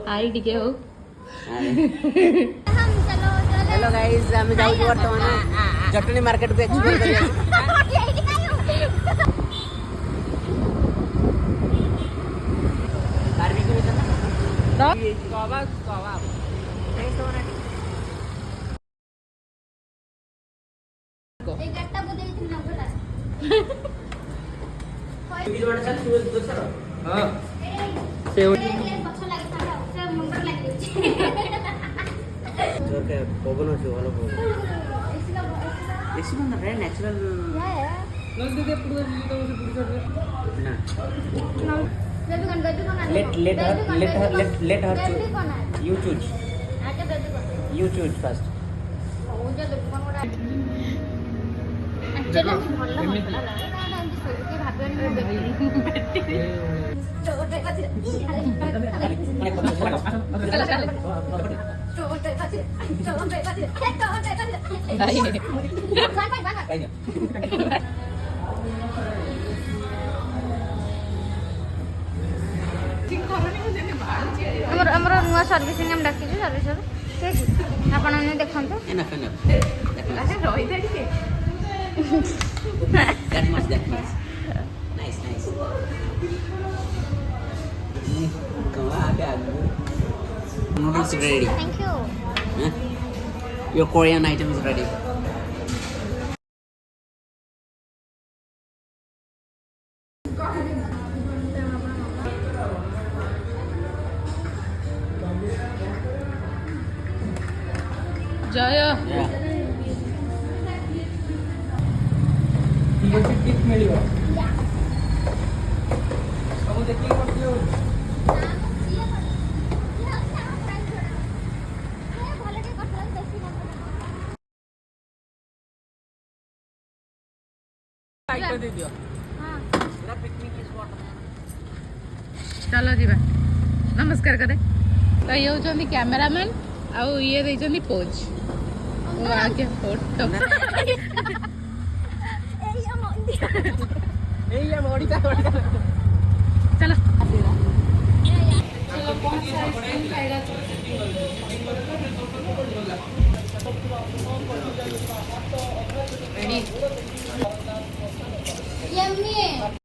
आई टिके हो hello guys आम जाऊ बर्तमान जटनी मार्केट को एक्सप्लोर करिया बारबेक्यू में तो कबाब कबाब टेस्ट हो रहा है एक गट्टा को देई थी नंबर बीज वाला चल तू दूर चलो हां से पक्ष लागे था से नंबर लागे जोर के पवन हो वाला पवन एसी बंद है नेचुरल नल दे पूरा तो उसे पूरी छोड़ ना बेबी कौन let her choose you choose आके बेबी कौन you choose first मुझे बेबी कौन कोडा एक्चुअली भल्ला मसला लागे ना एंती सोचे भाबेनी बेबी चोटे कथि चोटे कथि ଆମର ନୂଆ ସର୍ଭିସିଂ ଆମେ ଡାକିଛୁ ସର୍ଭିସର ଠିକ୍ ଅଛି ଆପଣ ମାନେ ଦେଖନ୍ତୁ enough ରହିଦେ ଟିକେ that much nice come on noodles ready thank you huh? Your Korean item is ready जय yeah टिप मिलियो सब देखि करथियो टाइट दे दियो पूरा पिकनिक स्पॉट चलो जीवा नमस्कार करे तो ये होचंदी कैमरामैन आउ ये देइचंदी पोज वो आके फोटो ए या मोड़ीता चलो रेडी यम्मी